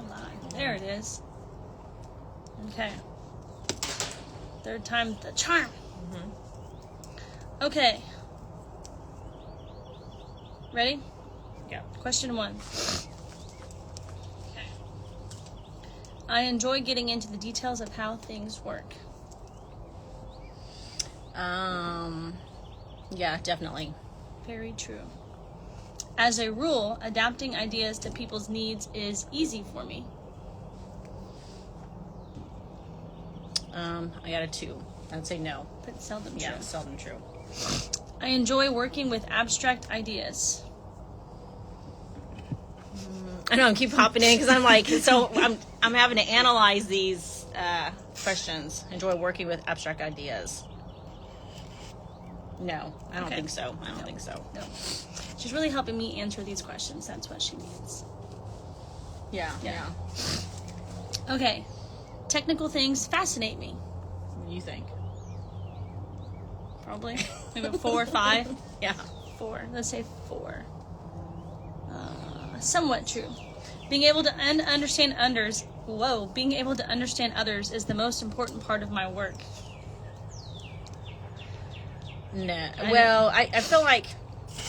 I'll lie. There it is. Okay. Third time the charm. Okay. Ready? Yeah. Question 1. Okay. I enjoy getting into the details of how things work. Yeah, definitely. Very true. As a rule, adapting ideas to people's needs is easy for me. I got a 2. I'd say no. But seldom true. Yeah, seldom true. I enjoy working with abstract ideas. I know, I keep hopping in because I'm like, so I'm having to analyze these questions. Enjoy working with abstract ideas. No, I don't think so. I don't think so. No. She's really helping me answer these questions. That's what she needs. Yeah. Okay. Technical things fascinate me. What do you think? Probably. Maybe 4 or 5. Yeah. 4. Let's say 4. Somewhat true. Being able to understand others. Being able to understand others is the most important part of my work. No. Well, I feel like,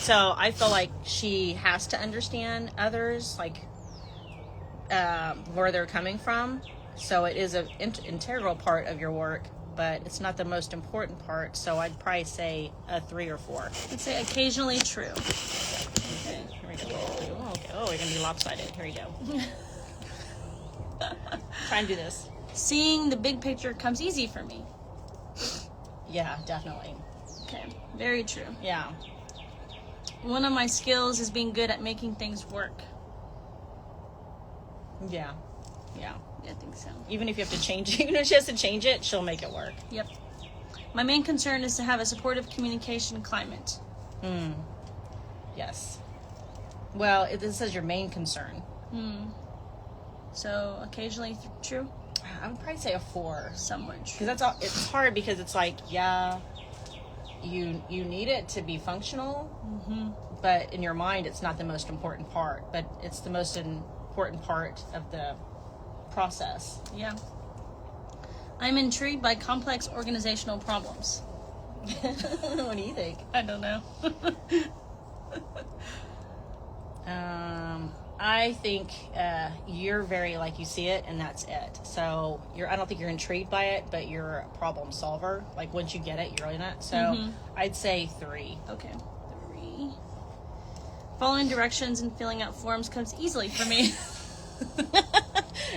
I feel like she has to understand others, like where they're coming from. So it is an integral part of your work, but it's not the most important part. So I'd probably say a 3 or 4. Let's say occasionally true. Okay, here we go. Oh, we're gonna be lopsided. Here we go. Try and do this. Seeing the big picture comes easy for me. Yeah, definitely. Okay, very true. Yeah. One of my skills is being good at making things work. Yeah. I think so. Even if you have to change it, even if she has to change it, she'll make it work. Yep. My main concern is to have a supportive communication climate. Yes. Well, this says your main concern. So occasionally true. I would probably say a 4. Somewhat true. Because that's all. It's hard because it's like, yeah, you need it to be functional, but in your mind, it's not the most important part. But it's the most important part of the process. Yeah. I'm intrigued by complex organizational problems. What do you think? I don't know. I think you're very like you see it, and that's it. So I don't think you're intrigued by it, but you're a problem solver. Like once you get it, you're in it. So I'd say 3. Okay, 3. Following directions and filling out forms comes easily for me.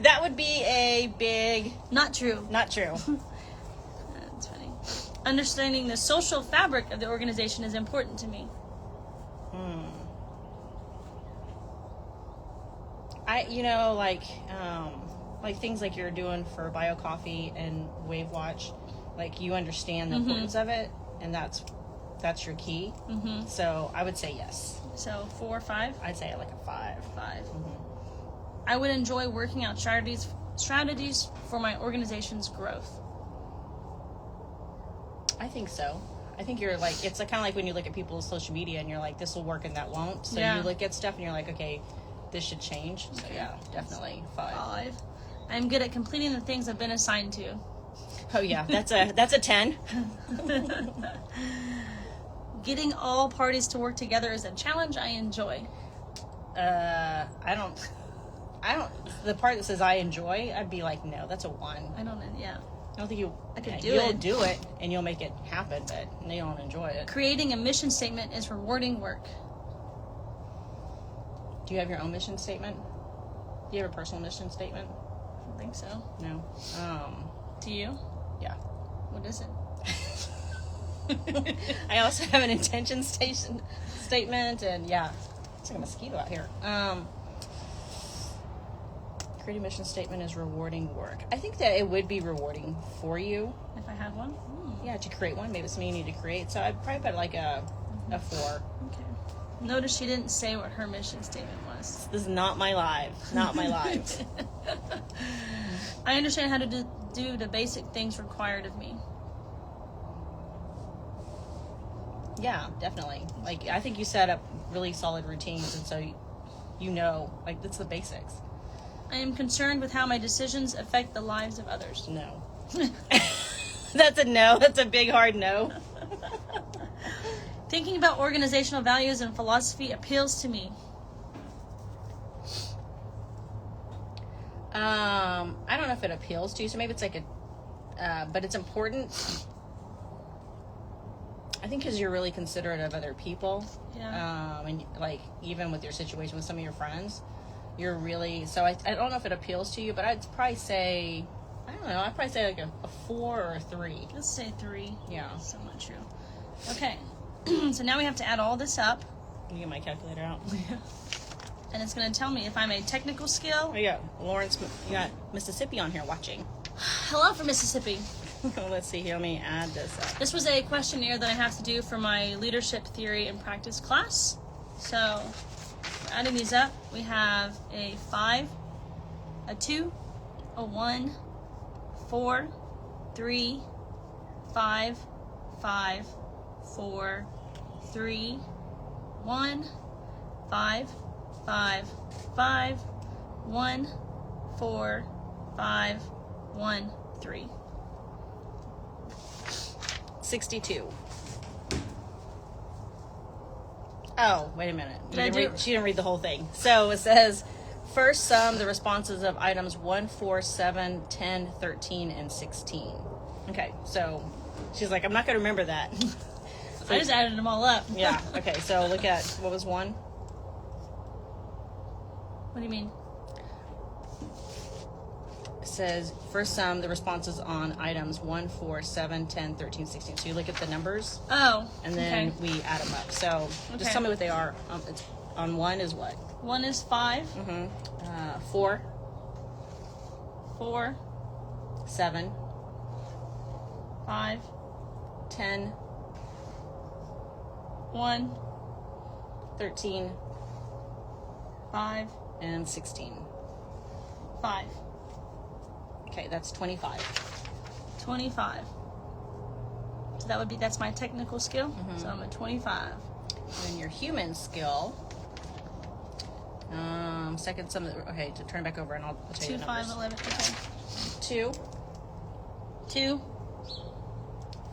That would be a big... Not true. Not true. That's funny. Understanding the social fabric of the organization is important to me. Like things like you're doing for Bio Coffee and Wave Watch, like you understand the importance of it, and that's your key. So I would say yes. So 4 or 5? I'd say like a 5. 5. I would enjoy working out strategies for my organization's growth. I think so. I think you're like, it's kind of like when you look at people's social media and you're like, this will work and that won't. So you look at stuff and you're like, okay, this should change. So yeah, definitely 5. I'm good at completing the things I've been assigned to. Oh yeah, that's a 10. Getting all parties to work together is a challenge I enjoy. I don't. The part that says I enjoy, I'd be like, no, that's a 1. I don't know. Yeah. I don't think you. I could do you'll it. do it and you'll make it happen, but you don't enjoy it. Creating a mission statement is rewarding work. Do you have your own mission statement? Do you have a personal mission statement? I don't think so. No. Do you? Yeah. What is it? I also have an intention statement, and yeah, it's like a mosquito out here. Creating a mission statement is rewarding work. I think that it would be rewarding for you If I had one? Yeah, to create one. Maybe it's something you need to create. So I'd probably put like a 4. Okay. Notice she didn't say what her mission statement was. This is not my life. Not my life. I understand how to do the basic things required of me. Yeah, definitely. Like, I think you set up really solid routines, and so you know, like, it's the basics. I am concerned with how my decisions affect the lives of others. No. That's a no. That's a big, hard no. Thinking about organizational values and philosophy appeals to me. I don't know if it appeals to you, so maybe it's like but it's important. I think because you're really considerate of other people. Yeah. And like even with your situation with some of your friends, you're really, so I don't know if it appeals to you, but I'd probably say, I don't know, I'd probably say like a 4 or a 3. Let's say 3. Yeah. That's somewhat true. Okay. So now we have to add all this up. Let me get my calculator out. And it's going to tell me if I'm a technical skill. Oh, yeah. Lawrence, you got Mississippi on here watching. Hello from Mississippi. Let's see here. Let me add this up. This was a questionnaire that I have to do for my leadership theory and practice class. So, adding these up, we have a 5, a 2, a 1, 4, 3, 5, 5, 4, 3, 1, 5, 5, 5, 1, 4, 5, 1, 3. 62. Oh, wait a minute. She didn't read the whole thing. So it says, first sum the responses of items 1, 4, 7, 10, 13, and 16. Okay, so she's like, I'm not going to remember that. So, I just added them all up. Yeah, okay, so look at, what was 1? What do you mean? It says, first sum the responses on items 1, 4, 7, 10, 13, 16. So you look at the numbers. Oh, And then okay. we add them up. So just tell me what they are. It's, on 1 is what? 1 is 5. 4. 4, 7. 5, 10. 1, 13. 5, And 16. 5. Okay, that's 25. 25. So that would be, that's my technical skill. So I'm at 25. And your human skill, second sum, okay, to turn it back over and I'll tell 2, you the 5, numbers. 11. Okay. 2, 2,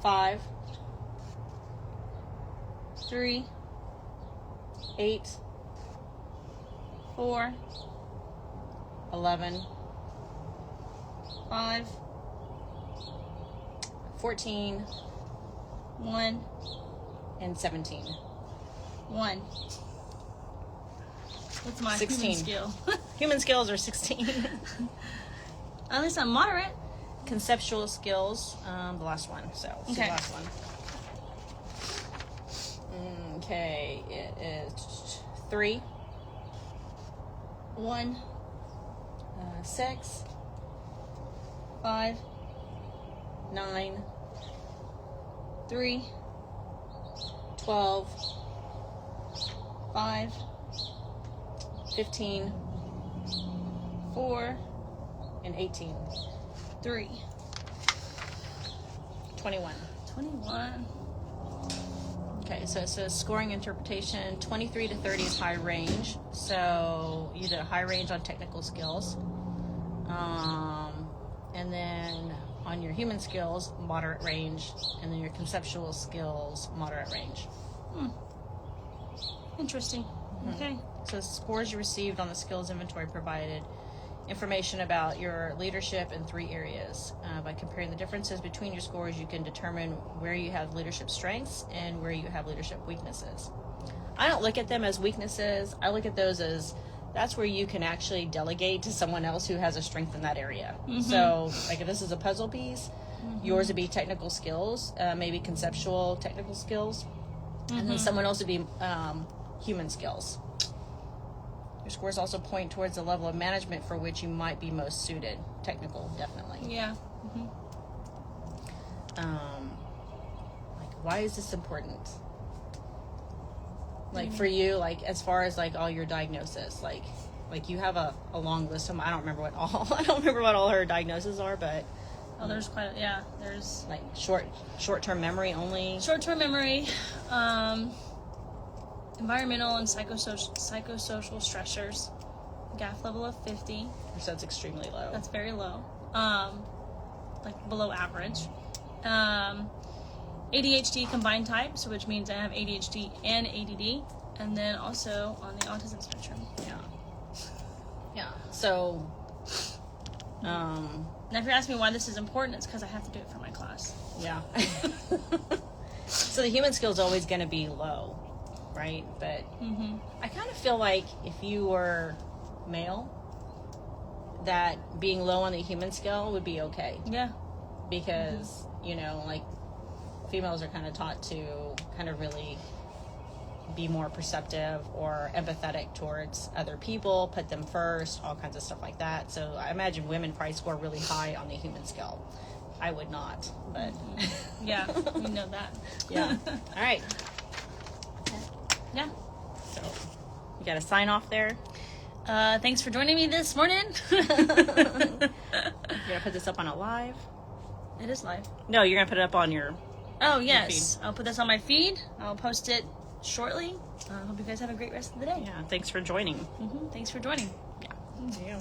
5, 3, 8, 4, 11, 5, 14, 1, and 17. 1. What's my 16. human skill? Human skills are 16. At least I'm moderate. Conceptual skills, the last one. So, let's do Okay. the last one. Okay, it is 3, 1, 6, 5, 9, 3, 12, 5, 15, 4, and 18. 3. 21. 21. Okay, so it says scoring interpretation, 23 to 30 is high range. So you did a high range on technical skills. And then on your human skills, moderate range. And then your conceptual skills, moderate range. Interesting. Okay. So scores you received on the skills inventory provided information about your leadership in 3 areas. By comparing the differences between your scores, you can determine where you have leadership strengths and where you have leadership weaknesses. I don't look at them as weaknesses. I look at those as that's where you can actually delegate to someone else who has a strength in that area. So, like if this is a puzzle piece, yours would be technical skills, maybe conceptual technical skills, and then someone else would be human skills. Your scores also point towards the level of management for which you might be most suited. Technical, definitely. Yeah. Like, why is this important? Like, for you, like, as far as, like, all your diagnosis, like you have a long list of them. I don't remember what all her diagnoses are, but... Oh, there's quite a, yeah, there's... Like, short-term memory only. Short-term memory, environmental and psychosocial stressors, GAF level of 50. So that's extremely low. That's very low. Like below average. ADHD combined type, so which means I have ADHD and ADD, and then also on the autism spectrum. Yeah. Yeah. So, Now if you're asking me why this is important, it's because I have to do it for my class. yeah. So the human skill is always going to be low, right? But I kind of feel like if you were male, that being low on the human scale would be okay. Yeah. Because, you know, like, females are kind of taught to kind of really be more perceptive or empathetic towards other people, put them first, all kinds of stuff like that. So I imagine women probably score really high on the human scale. I would not, but... Yeah, we know that. Yeah. All right. Yeah. So, you got to sign off there. Thanks for joining me this morning. You're going to put this up on a live? It is live. No, you're going to put it up on your... Oh, yes. I'll put this on my feed. I'll post it shortly. Hope you guys have a great rest of the day. Yeah, thanks for joining. Thanks for joining. Yeah. See you.